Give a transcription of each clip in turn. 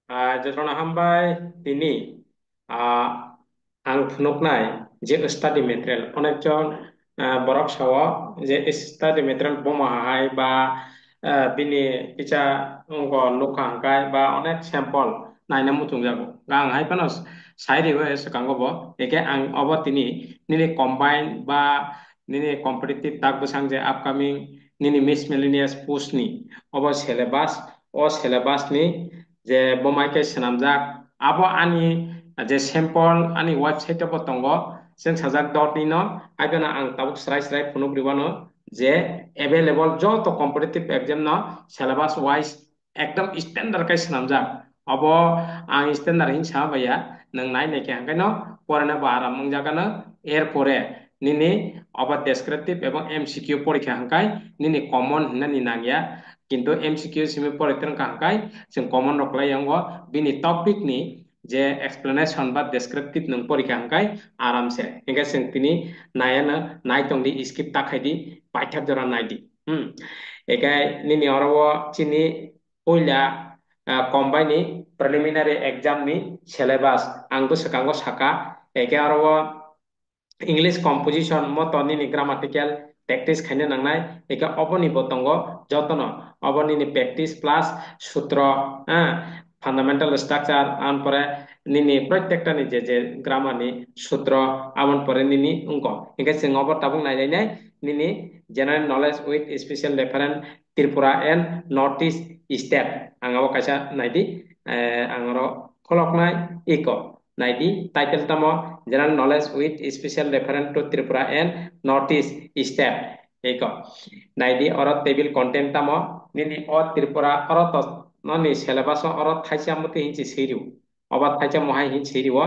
जेथ'ना हामबाय दिनै आं फुनुकनाय जे स्टाडि मेटेरियेल अनेकजन बरक साव जे स्टाडि मेटेरियेल बमाहाय बा बिनि किसा अंग लुका हांकाय बा अनेक सेम्पल नायना मुथुं जागो आंहाय पानो साइरिबो एसकांगबो एके आं अब तिनि निनि कम्बाइन बा निनि कम्पिटिटिव ताक बसां जे अपकमिं निनि मिस मिलेनियास पोस्टनि अब सिलेबास अ सिलेबासनि जे बमाइके सेनामजाक आबो आनि जे सेम्पल आनि वेबसाइट आव दङ जों साजाक दटनिनो आइगोना आं ताबुक स्राय स्राय फुनुक जे एभेलेबल जत कम्पिटिटिव एग्जाम न सिलेबास वाइज एकदम standard kai senamjak abo ang standard hin sa baya nang nai ne ke no porana bara mungjagano এরপরে নিনি অবা ডেসক্রিপটিভ এবং এমসিকিউ পরীক্ষা হাঙ্কাই নিনি কমন হিনানি নাগিয়া কিন্তু এমসিকিউ সিমি পরীক্ষা হাঙ্কাই जों कमन रखलाय आंगो बिनि टपिक नि जे एक्सप्लेनेशन बा डेस्क्रिप्टिव नों परीक्षा हांकाय आराम से इंगे जों तिनि नायानो नायतंदि स्किप ताखायदि पाइथाक जरा नायदि एकाय निनि अरवो चिनि पयला कम्बाइनि प्रिलिमिनारि एग्जाम नि सिलेबास आंबो सकांगो साका एके अरवो इंग्लिश कम्पोजिशन मतो निनि ग्रामाटिकल प्रेक्टिस खायनो नांनाय एके अबनि बतंगो जतन अबनि प्रेक्टिस प्लस सूत्र फान्डामेन्टल स्ट्राक्चार आन परे निनि प्रत्येकटानि जे ग्रामारनि सूत्र आमन परे निनि अंको इंगे जों अब ताबुं नायनाय निनि general knowledge with special reference Tripura and north east state आंगाव कायसा नायदि आंगारो खलकनाय इको नायदि टाइटल तमो general knowledge with special reference to Tripura and north east state इको नायदि और टेबल कंटेंट तमो निनि ओ त्रिपुरा और तो ननि सिलेबास और थाइसा मते हिंसि सेरिउ अबा थाइसा महाय हिं सेरिउ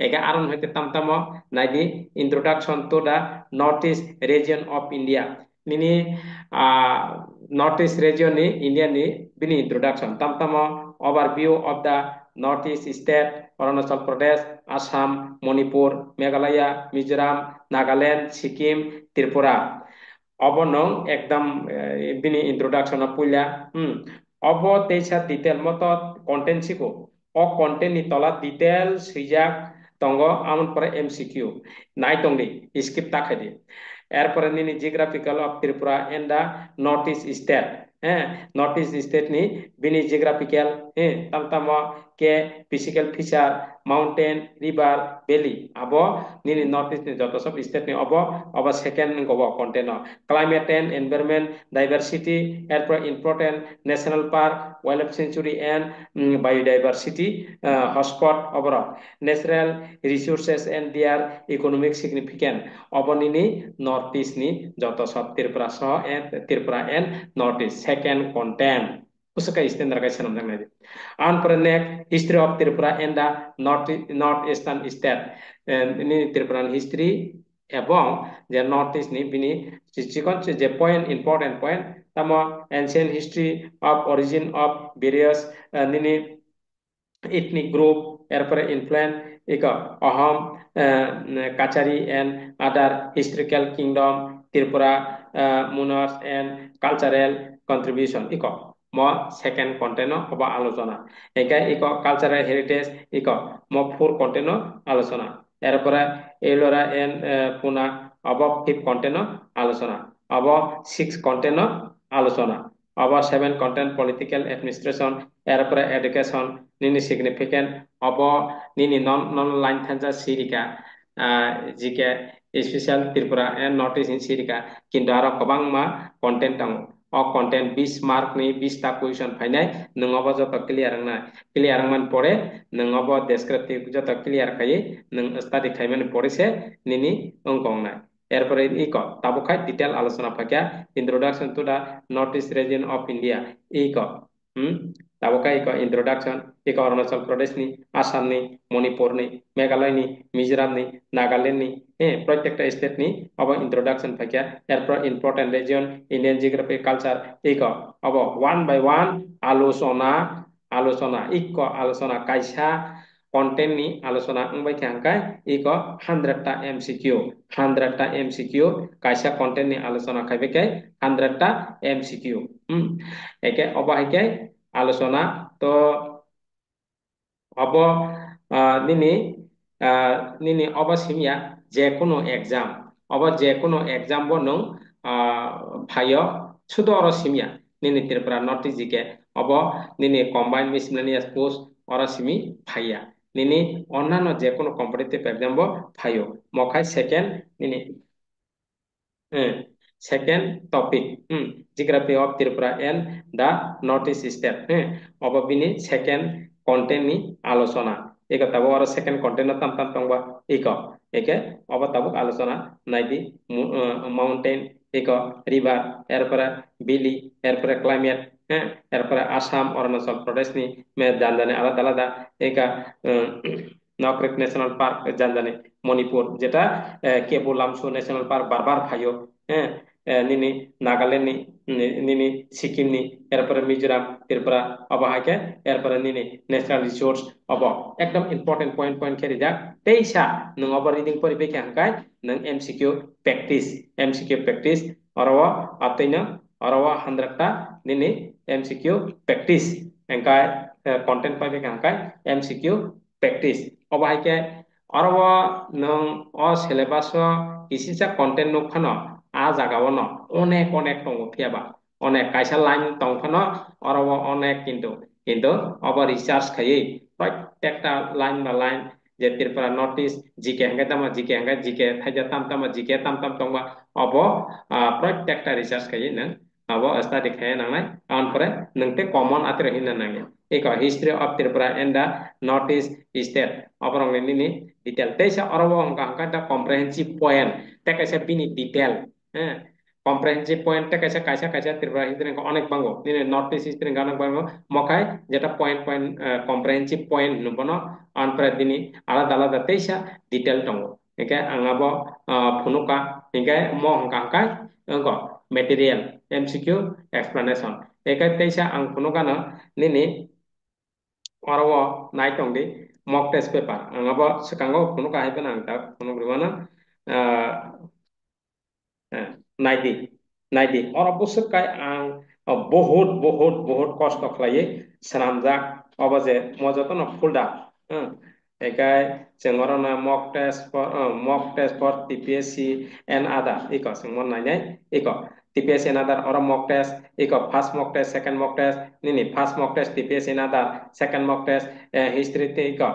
एके आरन होते तमतमो नायदि introduction to the north east region of India निनि नॉर्थ ईस्ट रीजन नि इंडिया नि बिनि इंट्रोडक्शन तमतमो overview of the north east state Arunachal Pradesh Assam Manipur Meghalaya Mizoram Nagaland Sikkim Tripura अब नों एकदम बिनि इंट्रोडक्शन पुल्या अब तेसा डिटेल मत कंटेंट सिको ओ कंटेंट नि तला डिटेल सैजाक तंगो आमन पर एमसीक्यू नाय तंगि स्किप ताखादि एरपर निनि geographical of Tripura and the north east state north east state नि बिनि जियोग्राफिकल तमतमा के physical feature mountain river valley अबो निनि नॉर्थ ईस्ट नि जत सब स्टेट नि अब सेकेंड गबो content climate and environment diversity एरपर important national park wildlife sanctuary and biodiversity hotspot अबर natural resources and their economic significance अबनिनि नॉर्थ ईस्ट नि जत सब त्रिपुरा सह and Tripura and north east second content उसका स्टैंडर्ड का सनम जंगने आन पर नेक history of Tripura and the north eastern state नि त्रिपुरा हिस्ट्री एवं जे नॉर्थ ईस्ट नि बिनि चिकन जे पॉइंट इंपोर्टेंट पॉइंट तमो ancient history of origin of various निनि ethnic group एरपर influence एक Ahom Kachari and other historical kingdom Tripura मुनर्स एंड कल्चरल कंट्रीब्यूशन इको म सेकेंड कंटेंट अब आलोचना एका इको कल्चरल हेरिटेज इको म फोर कंटेंट आलोचना एरपर एलोरा एंड पुना अब फिफ्थ कंटेंट आलोचना अब सिक्स कंटेंट आलोचना अब सेवन कंटेंट पॉलिटिकल एडमिनिस्ट्रेशन एरपर एडुकेशन निनि सिग्निफिकेंट अब निनि नन लाइन थांजा सिरिका जिके special Tripura and north east in सिरिका किंतु आरो गोबां मा कंटेंट दं अ कंटेंट 20 मार्क नि 20 टा क्वेश्चन फाइनाय नङाबा जत क्लियर मन पड़े नङाबा डेस्क्रिप्टिव जत क्लियर खाय नों स्टडी खायमन पड़े से निनि अंकंनाय एरपर इको ताबुखाय डिटेल आलोचना फाक्या introduction to the north east region of India इको ताबुखाय इको इंट्रोडक्शन इको अरुणाचल प्रदेश नि आसाम नि मणिपुर नि मेघालय नि मिजोराम नि नागालैंड नि प्रत्येकटा स्टेट नि अब इंट्रोडक्शन फाक्या एरपर important region Indian geography culture इको अब वन बाय वन आलोचना इको आलोचना कायसा कंटेंट नि आलोचना अंबाय थांकाय इको 100 टा एमसीक्यू कायसा कंटेंट नि आलोचना खायबेके 100 टा एमसीक्यू एके अबायके आलोचना तो अब nini nini oba simia je কোনো exam oba je কোনো exam bo nung phayo sudo oro simia nini tirpra noti jike obo nini combined miscellaneous post oro simi phaya nini অন্যান্য যে কোনো competitive exam bo phayo mokhai second nini second topic geography of Tripura and the Northeast State obo bini second content ni আলোচনা eko tabo aro second content na tam tam tongba eko eke obo tabo আলোচনা naidi mountain eko river এরপরে বিলি এরপরে climate এরপরে Assam Arunachal Pradesh ni me জানজানে আলাদা আলাদা একা Nokrek national park জানজানে Manipur যেটা কেবল লামসু ন্যাশনাল পার্ক বারবার ভাইও হ্যাঁ নিনি নাগাল্যান্ড নি নিনি সিকিম নি এরপরে মিজোরাম ত্রিপুরা অবহাকে এরপরে নিনি ন্যাশনাল রিসোর্স অব একদম ইম্পর্টেন্ট পয়েন্ট পয়েন্ট খেলি যাক তেইসা নং অব রিডিং পরিবেকে হাঙ্কাই নং এমসিকিউ প্র্যাকটিস অরওয়া আতইনা অরওয়া 100টা নিনি এমসিকিউ প্র্যাকটিস হাঙ্কাই কন্টেন্ট পাইবেকে হাঙ্কাই এমসিকিউ প্র্যাকটিস অবহাকে অরওয়া নং অ সিলেবাস ইসিসা কন্টেন্ট নুফানো আ জাগাওনো অনেক অনেক দङ ফিয়াবা অনেক কাইসা লাইন দংফানো অরব অনেক কিন্তু কিন্তু অব রিসার্চ খাই প্রত্যেকটা লাইন বা লাইন যে ত্রিপুরা নর্থ ইস্ট জিকে হেঙ্গে তামা জিকে থাইজা তাম তামা জিকে তাম তাম দংবা অব প্রত্যেকটা রিসার্চ খাই নং অব স্টাডি খাই নাंनाय তারপরে নংতে কমন আতর হিনা নাঙ্গে এক history of Tripura and the north east state অবরং নিনি ডিটেল তেইসা অরব হংকা হংকা দা কম্প্রিহেনসিভ পয়েন্ট তেকাইসা বিনি ডিটেল হ্যাঁ কম্প্রিহেনসিভ পয়েন্টটা কাইসা কাইসা কাইসা ত্রিপুরা হিস্ট্রি অনেক বাঙ্গো নিনে নর্থ ইস্ট হিস্ট্রি অনেক বাঙ্গো মখাই যেটা পয়েন্ট পয়েন্ট কম্প্রিহেনসিভ পয়েন্ট নুবনো আনপ্রে দিনি আলাদা আলাদা তেইসা ডিটেল দङ একে আঙাবো ফুনুকা একে ম হংকা হংকা অঙ্ক মেটেরিয়াল এমসিকিউ এক্সপ্লেনেশন একে তেইসা আং ফুনুকানো নিনি অরও নাইটংদি মক টেস্ট পেপার আঙাবো সেকাঙ্গো ফুনুকা হাইবেন আং তা ফুনুগ্রুমানো নাইদি নাইদি অরবসkai आं बहुत बहुत बहुत कष्ट खालायो सानामजाक अबजे मजतन फुलदा एकाय जोंगरना mock test for TPSC and other इको जोंमन नायनाय इको टीपीएससी एंड अदर और मक टेस्ट इको first mock test second mock test निनी first mock test TPSC and other second mock test history ते इको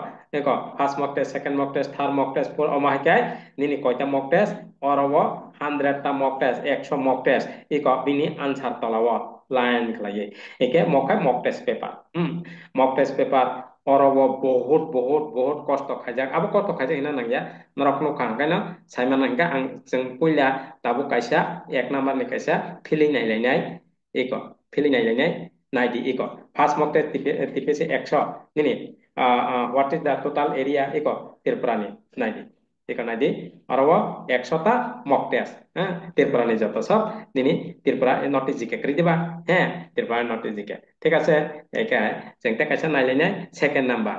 first mock test second mock test third mock test four अमाहाय निनी कयता mock test और 100টা মক টেস্ট 100 মক টেস্ট ইক বিনি আনসার তলাও লাইন খালায়ে একে মখায় mock test paper mock test paper অরব বহুত বহুত বহুত কষ্ট খাইজাক আবো কষ্ট খাইজাক হিনা নাঙ্গিয়া নরকনো খাঙ্গাयना সাইমান নাঙ্গা आं जों पयला दाबो कायसा एक नाम्बार नि कायसा फिलिं नायलायनाय इक फिलिं नायलायनाय नायदि इक फार्स्ट मक टेस्ट टिपिसि 100 निनि what is the total area इक त्रिपुरानि नायदि এখানে দি আরো 100টা মক টেস্ট ত্রিপুরা নি যত সব দিনি ত্রিপুরা নর্থ ইস্ট জিকে করে দিবা ত্রিপুরা নর্থ ইস্ট জিকে ঠিক আছে একা যেটা কাছে নাইলাইনাই সেকেন্ড নাম্বার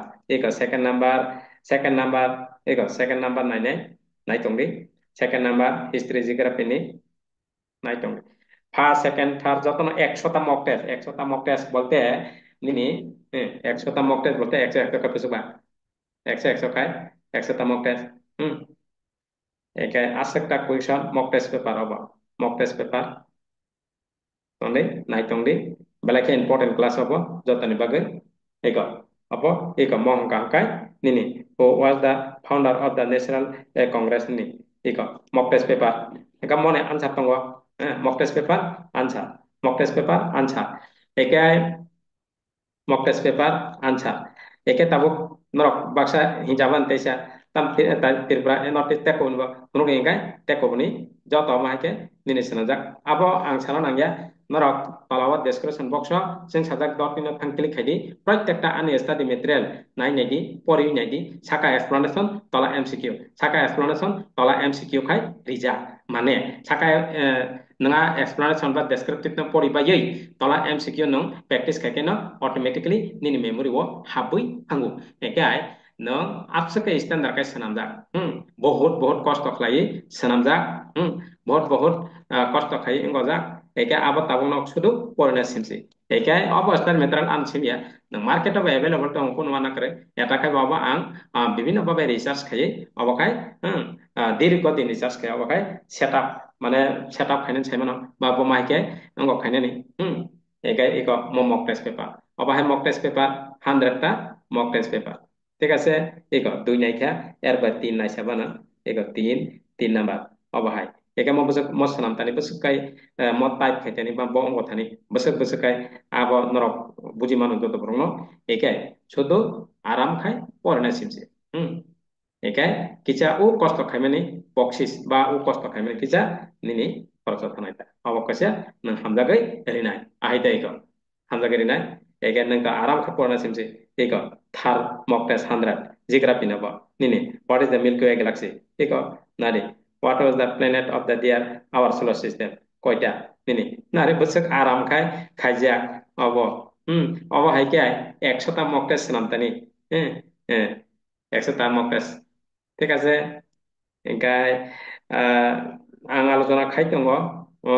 সেকেন্ড নাম্বার নাইনাই নাইতংদি সেকেন্ড নাম্বার হিস্ট্রি জিওগ্রাফি নি নাইতংদি ফার্স্ট সেকেন্ড থার্ড যত 100টা মক টেস্ট বলতে নিনি 100টা মক টেস্ট বলতে 100 100 কা পেছুবা 100 100 খায় 100টা মক টেস্ট একে আশেকটা কুয়েশন মক টেস্ট পেপার হবা মক টেস্ট পেপার তন্দি নাইতংদি বেলাকে ইম্পর্টেন্ট ক্লাস হবো যতনি বাগে egg আpo egg মহংকাংকাই Nini who was the founder of the national congress ni এগ মক টেস্ট পেপার একা মনে আনসার তঙ্গ মক টেস্ট পেপার আনসার একে মক টেস্ট পেপার আনসার একে তাবুক নরক Baksa হিজাবান তেসা tam tirpra north east teko ni kuno ngai teko ni joto mahake nini senajak abo ang sana nangya norok palawat description box sing sajak dot ni thangklik khaidi প্রত্যেকটা আনি study material নাই নাইদি পরি নাইদি সাকা explanation তলা MCQ সাকা explanation তলা MCQ খাই রিজা মানে সাকা नङा explanation बा डेस्क्रिप्टिव न परि बायै तला एमसीक्यू नों प्रेक्टिस खाके न ऑटोमेटिकली निनि मेमोरी वो हाबै हांगु एकाय नों आपसके स्टैंडर्ड का सनामजा बहुत बहुत कष्ट खालायै सनामजा बहुत बहुत कष्ट खायै इंगजा एके आबा ताबुन सुदु परेना सिनसै Ekai obo study material an simia nang market of available to kun wana kare eta kai baba ang bibino babe research khai obo kai diri ko din research khai obo kai setup মানে setup খাইনে সাইমানো বা বমাইকে অঙ্গ খাইনে নি একাই এক mock test paper অবাহাই mock test paper 100টা মক টেস্ট পেপার ঠিক আছে এক দুই নাইখা এরপর তিন নাইসা বানা এক তিন নাম্বার অবাহাই একে mo besok mo sanam tani besok kai mo type kai tani ba bo ong thani besok besok kai abo norok buji manu joto brongno ekai শুধু আরাম খাই পরে না simse হুম একাই কিচা ও কষ্ট খাইমানি বক্সিস বা ও কষ্ট খাইমানি কিচা নিনি খরচ থানাইতা অবকাশে নং হামজাগৈ রিনাই আহিতা ইক হামজাগৈ রিনাই একে নং তা আরাম খা পড়না সিমসে ইক থার মক টেস্ট 100 জিগ্রা পিনাব নিনি what is the milky way galaxy ইক নারে what was the planet of the dear our solar system কয়টা নিনি নারে বসক আরাম খাই খাইজা অব হুম অব হাইকে 100টা মক টেস্ট নামতানি হ্যাঁ হ্যাঁ 100টা মক টেস্ট ঠিক আছে engkai ang আলোচনা খাই দङ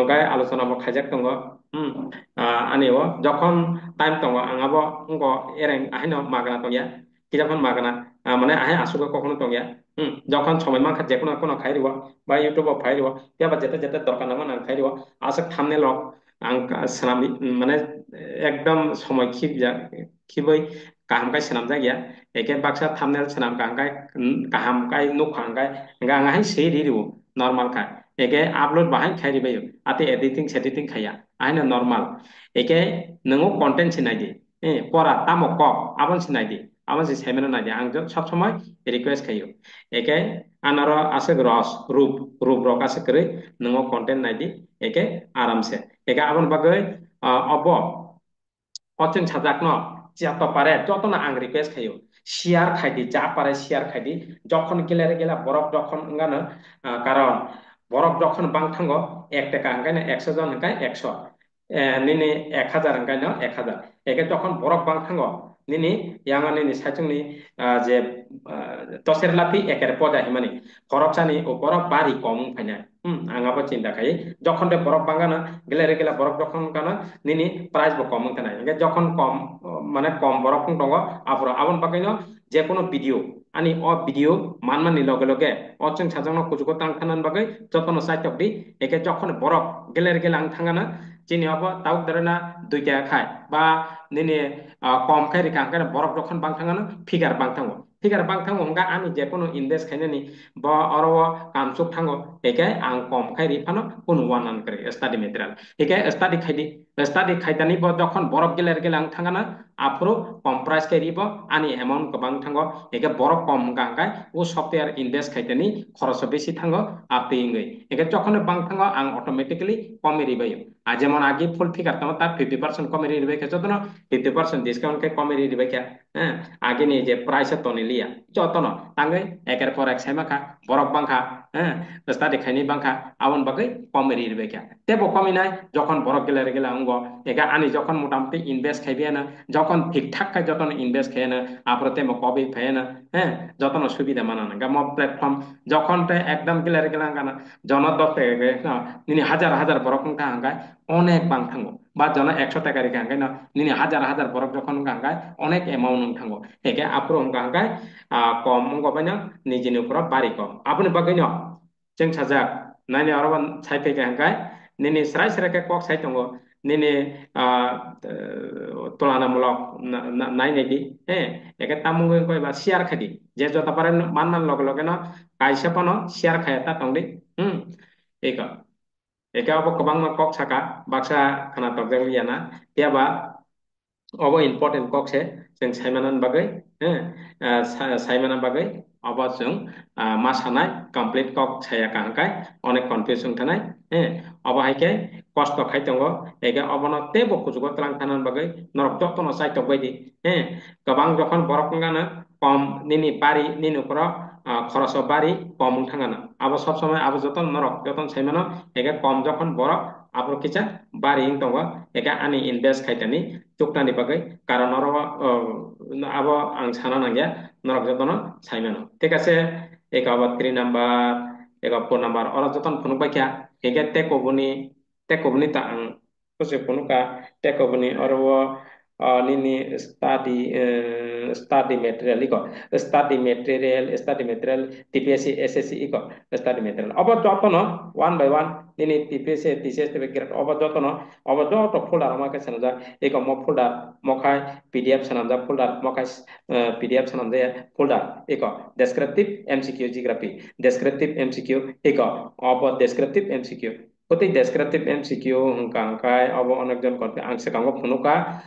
গাই আলোচনা bo খাইজাক দङ ani o যখন টাইম দङ আঙাবো অঙ্গ এরেং আহিনো মাগনা দংয়া কি যখন মাগনা মানে আহে আসুক কখনো দংয়া যখন সময় মাখা যে কোনো কোনো খাই দিব বা ইউটিউব খাই দিব তেবা যেতে যেতে দরকার নামান আং খাই দিব আসক থামনে লক আং সানামি মানে একদম সময় খিব যা খিবই কাহামকাই সেনাম জায়গায়া একে Baksa thumbnail সেনাম কাহামকাই kahamkai nukhangkai ngangai sei riu normal ka eke upload bahai khairi bayo ate editing editing khaya aina normal eke nungo content sinai di pora tamo ko abon sinai di abon si semena na di ang sob সময় request khayo eke anaro ase ros rup rok ase kre nungo content nai di eke aram se eke abon bagai obo অচেন সাজাক ন যত পারে যত না আং request খাইও শেয়ার খাইদি যা পারে শেয়ার খাইদি যখন গেলে গেলা বরফ যখন গানো কারণ বরফ যখন বাং থাঙ্গ 1 টাকা হাঙ্গাই 100 জন হাঙ্গাই 100 নিনি 1000 হাঙ্গাই 1000 একে যখন বরফ বাং থাঙ্গ নিনি ইয়াঙা নিনি সাইচংনি যে দশের লাফি একের পজা হিমানি বরফ চানি ও বরফ বাড়ি কম ফাইনাই আঙাবো চিন্তা খাই যখন বরফ বাঙ্গানা গেলে বরফ যখন গানা নিনি প্রাইস bo কম থানাই যখন কম মানে কম বরফ দङ আবর আবন বাকাইনো যে কোনো ভিডিও আনি অ ভিডিও মানমানি লগে লগে অচং সাজানো কুজুকো তাং থানান বাকাই যতন সাইটক দি একে যখন বরফ গেলে আং থাঙ্গানা চিনি হবো তাও ধরে না 2 টাকা খায় বা নিনি কম খাই রেখা আঙ্কার বরফ যখন বাং থাঙ্গানো ফিগার বাং থাঙ্গো ফিগার বাং থাঙ্গো হঙ্গা আমি যে কোনো ইনভেস্ট খাইনানি বা অরব কামসুক থাঙ্গো একে আং কম খাই রিফানো কোন ওয়ান করে স্টাডি মেটেরিয়াল একে study খাইদি study khaitani bo jokhon borok geler ang thangana afro kom price ke ribo ani amount kobang thango eke borok kom gangkai o software invest khaitani khoroso beshi thango apte ingoi eke jokhon bang thango ang automatically kome ribayo যেমন আগে ফুল figure তোমার তার 50% কমে রিবে কে যতন 50% discount কে কমে রিবে কে হ্যাঁ আগে নিয়ে যে প্রাইস তো নিলিয়া যতন তাঙ্গে একের পর এক সেমাখা বরফ বাংখা হ্যাঁ স্টাডি খাইনি বাংখা আবন বাকি কমে রিবে কে তেবো কমি নাই যখন বরফ গেলে অঙ্গ একা আনি যখন মোটামুটি ইনভেস্ট খাইবে না যখন ঠিকঠাক খাই যতন ইনভেস্ট খাই না আপরে তেমো কবে খাই না হ্যাঁ যতন সুবিধা মানানো গা মব প্ল্যাটফর্ম যখন একদম গেলে গানা জন 10 টাকা নিনি হাজার হাজার বরফ হাঙ্গায় অনেক বাং থাঙ্গো বা জন 100 টাকা রেখে হাঙ্গায় না নিনি হাজার হাজার বরফ যখন হাঙ্গায় অনেক এমাউন্ট থাঙ্গো একে আপর হাঙ্গায় কম গবাই না নিজের উপর বাড়ি কম আপনি বাকি ন जों साजाक नायनो अरबान साइफैके हांगाय निनि स्राय स्रायके कक साइ दङ निनि तुलनामूलक नायनायदि हे एके तामुंगै कयबा शेयार खादि जे जता पारे मान मान लगे लगे न कायसा पनो शेयार खायता तंगदि एका एका अब कबां कक साका बाक्सा खाना तकजों लियाना तेबा अब इम्पर्टेन्ट कक्से जों सायमानान बागै सायमाना बागै अब जों मा सानाय कमप्लिट कक साया काहांखाय अनेक कनफिउजन थानाय अब हायके कষ্ট खाय दङ एके अबनो तेबो कुजुगो तलां थानान बागै नरक जतन साइटक बायदि गोबां जखन बरफ गाना कम निनि बारि निनि उपरा খরচ বাড়ি কম থাঙ্গানা আবার সবসময় আবার যতন নরক যতন সাইমানো একে কম যখন বড় আবার কিছা বাড়ি দङ একে আনি ইনভেস্ট খাইতানি চুক্তানি বাগै কারণ নরক আবার আং সানা নাঙ্গিয়া নরক যতন সাইমানো ঠিক আছে এক আবার 3 নাম্বার এক 4 নাম্বার ওরা যতন ফোন বাইকা একে তে কবুনি তা আং kose punuka teko bani orwo nini study material iko study material TPSC SSC iko study material obo jotono one by one nini TPSC TCS tebe grade obo joto folder amake sanajak iko mo folder mokai PDF sanamjak folder mokai PDF sanamjak folder iko descriptive MCQ geography descriptive MCQ iko obo descriptive MCQ Kuti descriptive MCQ hengkangkai abo onekjon konte angse kanggo punuka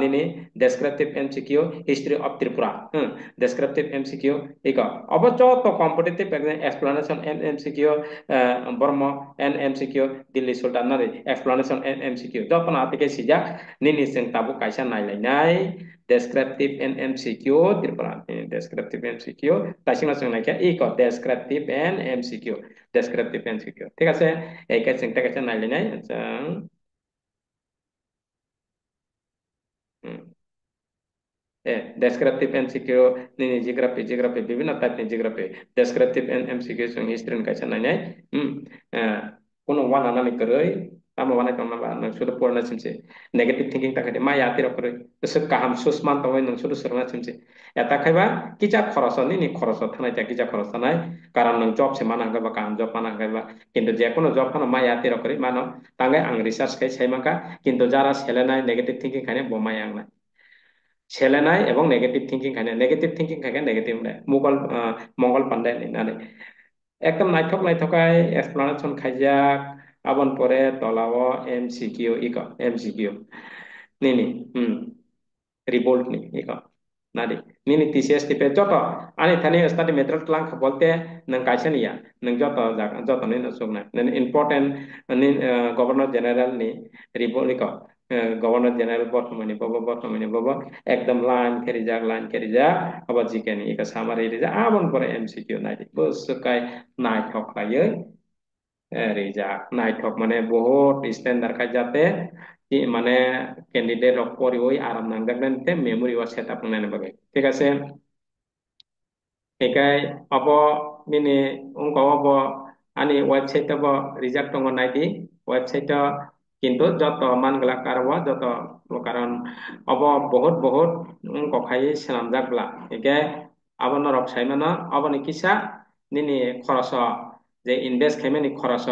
nini descriptive MCQ history of Tripura descriptive MCQ iko abo joto competitive exam explanation MCQ Burma and MCQ Delhi Sultan nari explanation MCQ joto na apike sijak nini sing tabu kaisa nai descriptive and MCQ Tripura descriptive MCQ tasima sing naikya iko descriptive and MCQ descriptive MCQ ঠিক আছে এই কাছে একটা কাছে নাইলে নাই আচ্ছা হুম descriptive MCQ ni geography বিভিন্ন type ni geography descriptive and MCQ sung history ni kaisa nai kono wana nani koroi tama wana tama ba nang sudah purna simse negative thinking takade ma yati ro koroi so kaham susman tawai nang sudah serna simse eta khaiba kicha khoroso ni khoroso thanai ta kicha khoroso nai karan nang job se mana ga ba kaham job mana ga ba কিন্তু যে কোনো job খানো মা ইয়াতে ro koroi mano tangai ang research kai sai maka কিন্তু যারা সেলেনাই negative thinking খানে বোমাই আং সেলেনাই এবং নেগেটিভ থিংকিং খাকে নেগেটিভ মুগল মঙ্গল পান্ডে নানি একদম নাইথক নাইথকাই এক্সপ্লানেশন খাইজাক আবন পরে তলাও এমসিকিউ ইক এমসিকিউ নিনি रिबोल्ट ni iko nadi nini TCS tipe joto ani thani study method lang bolte nang kaisa niya nang joto ni na sugna nani important ni governor general ni रिबोल्ट iko governor general bottomani bobo ekdom line keri jak aba jikeni ika summary ri ja abon pore MCQ nadi bus kai nai thok kaye reserve Nighthawk মানে বহুত standard কাজ যাতে মানে candidate rock পরি ওই আরাম নাংদাগলেন তে memory ওয়া সেটআপ নানে বাগে ঠিক আছে একাই অব মিনি অঙ্ক অব আনি ওয়েবসাইট অব রিজার্ভ টঙ্গ নাইদি ওয়েবসাইট কিন্তু যত মানগুলা কারবা যত কারণ অব বহুত অঙ্ক খাই সেনামজাকলা একাই আবন রক সাইমানা অবনি কিসা নিনি খরচ যে ইনভেস্ট খাইমানি খরচ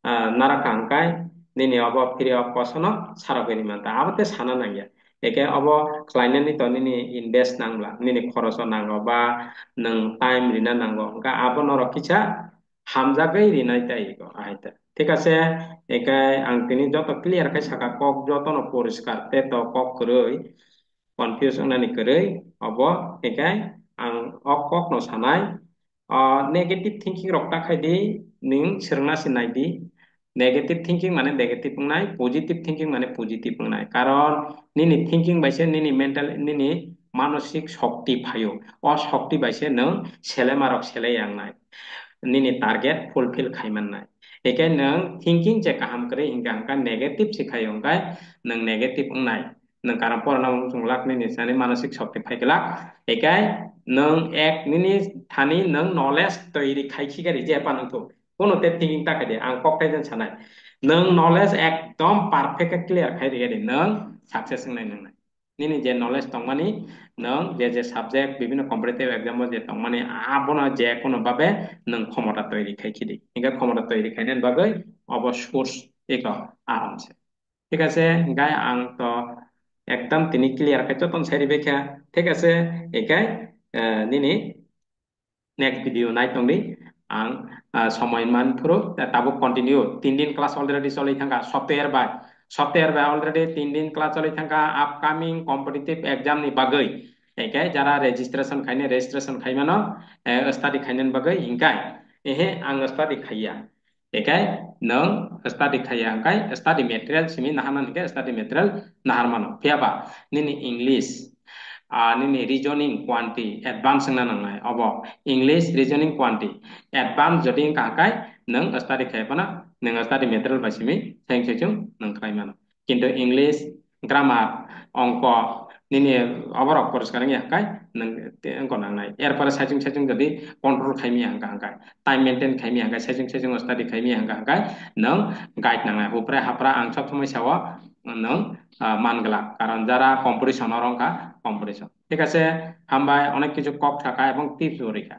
narakangkai nini obo free of cost no saragani manta abate sana nangya eke obo klainan ni to nini invest nangla nini khoroso nango ba nang time rina nango ga abo noro kicha hamjagai rinai tai go aita ঠিক আছে একাই আং তিনি যত clear খাই সাকা cock যত ন পরিষ্কার তে তো কক করই কনফিউশন নানি করই অব একাই আং অক কক ন সানাই নেগেটিভ থিংকিং রক্তা খাই দি নিং সেরংনাসি নাই দি নেগেটিভ থিংকিং মানে নেগেটিভ নাই পজিটিভ থিংকিং মানে পজিটিভ নাই কারণ নিনি থিংকিং বাইছে নিনি মেন্টাল নিনি মানসিক শক্তি ফাইও অ শক্তি বাইছে নং সেলে মারক সেলে yang নাই nini target fulfill khaiman nai ekai nang thinking je kaham kre hingga angka negative sikhai ongkai nang negative nai nang karam porna sunglak nini sani manosik shakti phaikala ekai nang ek nini thani nang knowledge toiri khaiki gari je panang to kono te thinking takai de ang kok tai jan sanai nang knowledge ekdom perfect clear khai de gari nang success nai nang nini je knowledge tongmani nang যে subject বিভিন্ন competitive exam যে তংমানে আবনা যে কোনো ভাবে নং ক্ষমতা তৈরি খাইখিদি ইঙ্গা ক্ষমতা তৈরি খাইনেন বাগৈ অবসোর্স এক আরামসে ঠিক আছে গাই আং তো একদম তিনি ক্লিয়ার খাইতো তন সারি বেখা ঠিক আছে একাই নিনি next video night tongni ang সময় মান পুরো তাবো কন্টিনিউ 3 দিন ক্লাস অলরেডি চলি থাকা সফটওয়্যার বাই অলরেডি 3 দিন ক্লাস চলি থাকা আপকামিং কম্পিটিটিভ এক্সাম নি বাগৈ একাই যারা রেজিস্ট্রেশন খাইমানো স্টাডি খাইনেন বাগৈ ইনকাই এহে আং স্টাডি খাইয়া একাই নং স্টাডি খাইয়া আংকাই study material Simi নাহামান K study material নাহারমানো ফিয়াবা Nini English nini reasoning quantity advance na nangnai obo english reasoning quantity advance jodi kakai nang study khaipana nang study material basimi thank you chung nang khaimana kintu english grammar অঙ্ক nini abarok poriskar ngi hakai nang ko nang nai erpore sajung sajung jadi control khaimi hangka hangkai time maintain khaimi hangkai sajung sajung study khaimi hangka hangkai nang guide nangai hupre hapra ang sab সময় sawa nang মানগেলা কারণ যারা competition অরঙ্কা competition ঠিক আছে হামবাই অনেক কিছু cock থাকা এবং tips রেখা